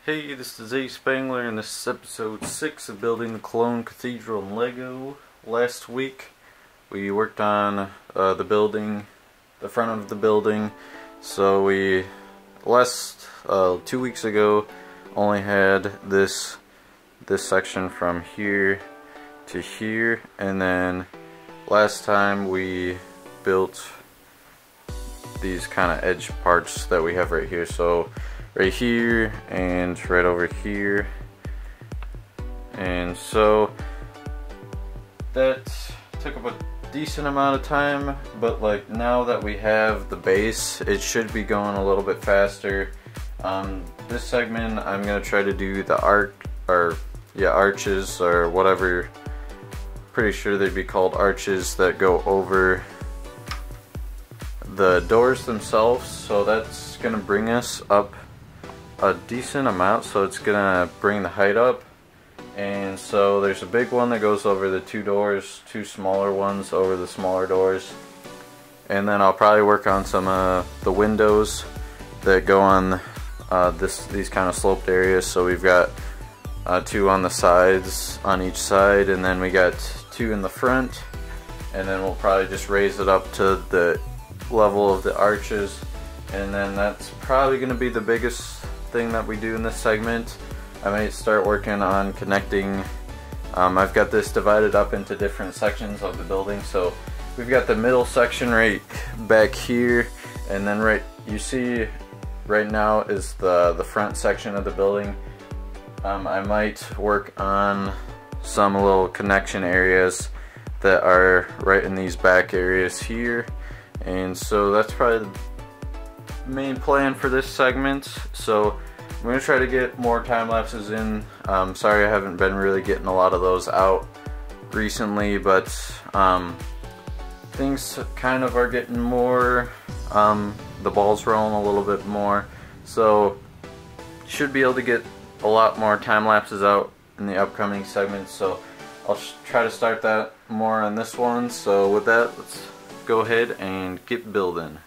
Hey, this is ASpengler, and this is episode 6 of building the Cologne Cathedral in Lego. Last week we worked on the building, the front of the building. So we, 2 weeks ago, only had this section from here to here, and then last time we built these kind of edge parts that we have right here. So right here and right over here, and so that took up a decent amount of time, but like now that we have the base, it should be going a little bit faster. This segment I'm gonna try to do the arches or whatever, pretty sure they'd be called arches, that go over the doors themselves. So that's gonna bring us up a decent amount, so it's gonna bring the height up. And so there's a big one that goes over the two doors, two smaller ones over the smaller doors, and then I'll probably work on some the windows that go on these kind of sloped areas. So we've got two on the sides on each side, and then we got two in the front, and then we'll probably just raise it up to the level of the arches, and then that's probably going to be the biggest thing that we do in this segment. I might start working on connecting. I've got this divided up into different sections of the building. So we've got the middle section right back here, and then right, you see right now is the front section of the building. I might work on some little connection areas that are right in these back areas here, and so that's probably the main plan for this segment. So I'm going to try to get more time lapses in. Sorry I haven't been really getting a lot of those out recently, but things kind of are getting more, the ball's rolling a little bit more, so should be able to get a lot more time lapses out in the upcoming segments. So I'll try to start that more on this one. So with that, let's go ahead and get building.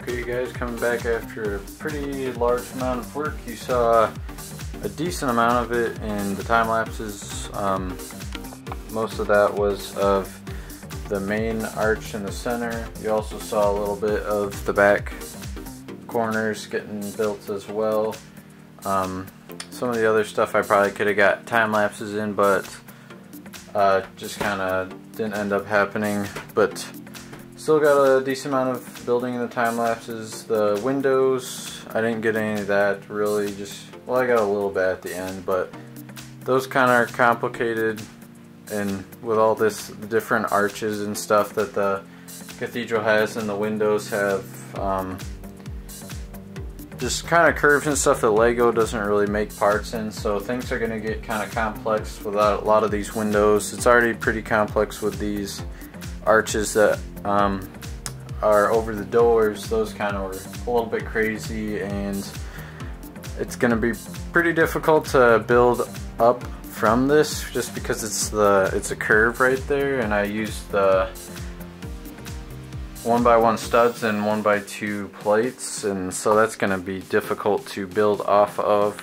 Okay, you guys, coming back after a pretty large amount of work. You saw a decent amount of it in the time lapses. Most of that was of the main arch in the center. You also saw a little bit of the back corners getting built as well. Some of the other stuff I probably could have got time lapses in, but just kind of didn't end up happening. But Still got a decent amount of building in the time lapses. The windows, I didn't get any of that really, well, I got a little bit at the end, but those kind of are complicated, and with all this, the different arches and stuff that the cathedral has, and the windows have just kind of curves and stuff that Lego doesn't really make parts in, so things are going to get kind of complex without a lot of these windows. It's already pretty complex with these arches that are over the doors. Those kind of were a little bit crazy, and it's going to be pretty difficult to build up from this just because it's a curve right there, and I used the 1x1 studs and 1x2 plates, and so that's going to be difficult to build off of.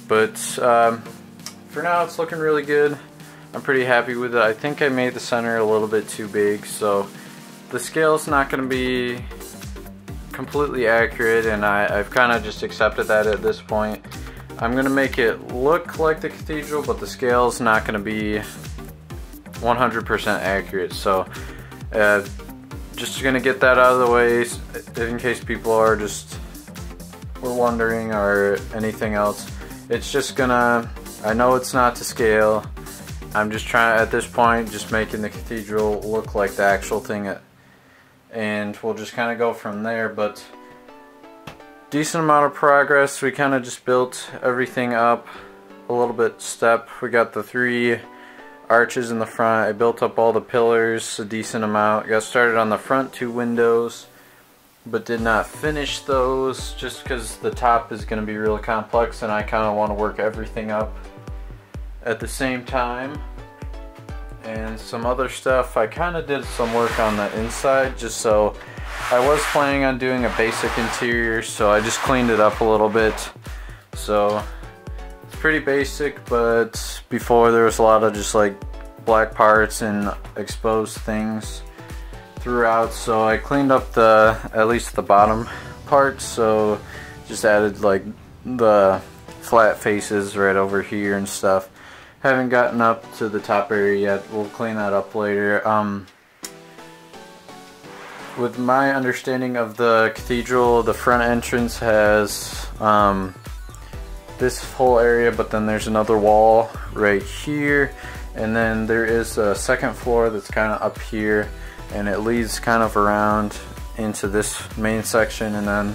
But for now, it's looking really good. I'm pretty happy with it. I think I made the center a little bit too big, so the scale's not going to be completely accurate, and I've kind of just accepted that at this point. I'm going to make it look like the cathedral, but the scale's not going to be 100% accurate, so just going to get that out of the way in case people are were wondering or anything else. It's just gonna, I know it's not to scale. I'm just trying, at this point, just making the cathedral look like the actual thing, and we'll just kind of go from there. But decent amount of progress. We kind of just built everything up a little bit step. We got the 3 arches in the front. I built up all the pillars a decent amount. Got started on the front 2 windows, but did not finish those just because the top is going to be really complex, and I kind of want to work everything up at the same time. And some other stuff, I kind of did some work on the inside, just so I was planning on doing a basic interior, so I just cleaned it up a little bit. So it's pretty basic, but before there was a lot of just like black parts and exposed things throughout, so I cleaned up at least the bottom part, so just added like the flat faces right over here and stuff. Haven't gotten up to the top area yet. We'll clean that up later. With my understanding of the cathedral, the front entrance has this whole area, but then there's another wall right here, and then there is a second floor that's kind of up here, and it leads kind of around into this main section, and then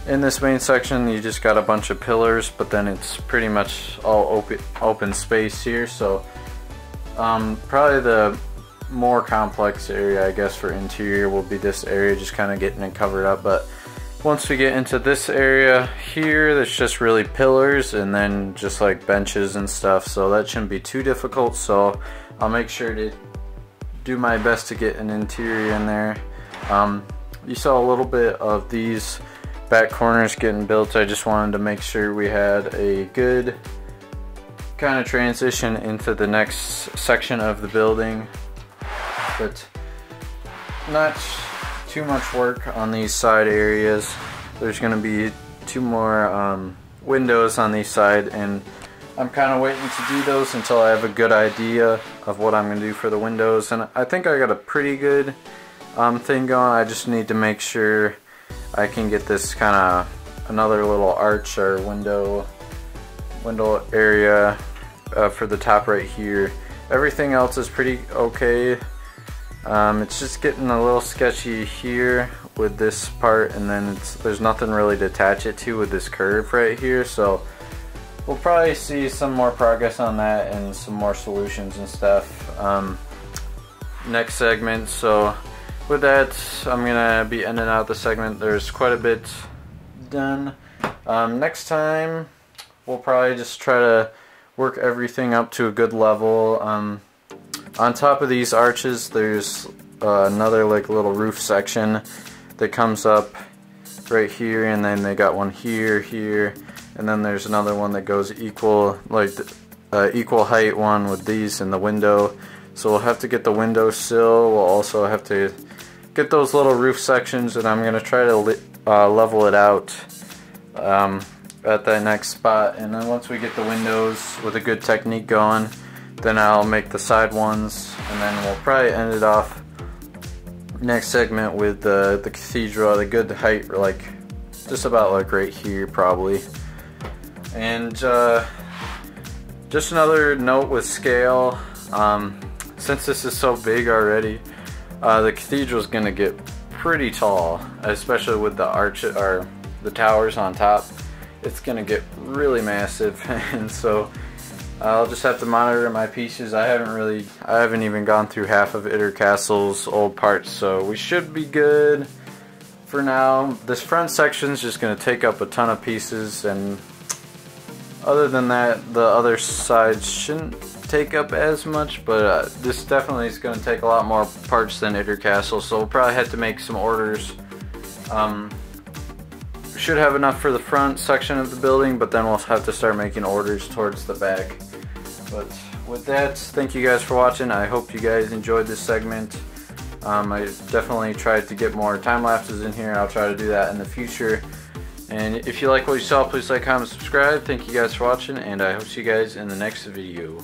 in this main section you just got a bunch of pillars, but then it's pretty much all open space here. So probably the more complex area, I guess, for interior will be this area, just kind of getting it covered up. But once we get into this area here, there's just really pillars and then just like benches and stuff, so that shouldn't be too difficult. So I'll make sure to do my best to get an interior in there. You saw a little bit of these back corners getting built. I just wanted to make sure we had a good kind of transition into the next section of the building, but not too much work on these side areas. There's going to be 2 more windows on these side, and I'm kind of waiting to do those until I have a good idea of what I'm going to do for the windows. And I think I got a pretty good thing going. I just need to make sure I can get this kind of another little arch or window area for the top right here. Everything else is pretty okay. It's just getting a little sketchy here with this part, and then there's nothing really to attach it to with this curve right here. So we'll probably see some more progress on that and some more solutions and stuff next segment. So with that, I'm gonna be ending out the segment. There's quite a bit done. Next time we'll probably just try to work everything up to a good level. On top of these arches, there's another like little roof section that comes up right here, and then they got one here, and then there's another one that goes equal, like equal height one with these in the window. So we'll have to get the window sill. We'll also have to get those little roof sections, and I'm gonna try to level it out at that next spot. And then once we get the windows with a good technique going, then I'll make the side ones, and then we'll probably end it off next segment with the cathedral, the good height, like just about like right here probably. And just another note with scale, since this is so big already, the cathedral is gonna get pretty tall, especially with the arch or the towers on top. It's gonna get really massive, and so I'll just have to monitor my pieces. I haven't even gone through half of Castle's old parts, so we should be good for now. This front section is just gonna take up a ton of pieces, and other than that, the other sides shouldn't take up as much, but this definitely is going to take a lot more parts than Castle, so we'll probably have to make some orders. We should have enough for the front section of the building, but then we'll have to start making orders towards the back. But with that, thank you guys for watching. I hope you guys enjoyed this segment. I definitely tried to get more time lapses in here, and I'll try to do that in the future. And if you like what you saw, please like, comment, subscribe. Thank you guys for watching, and I hope to see you guys in the next video.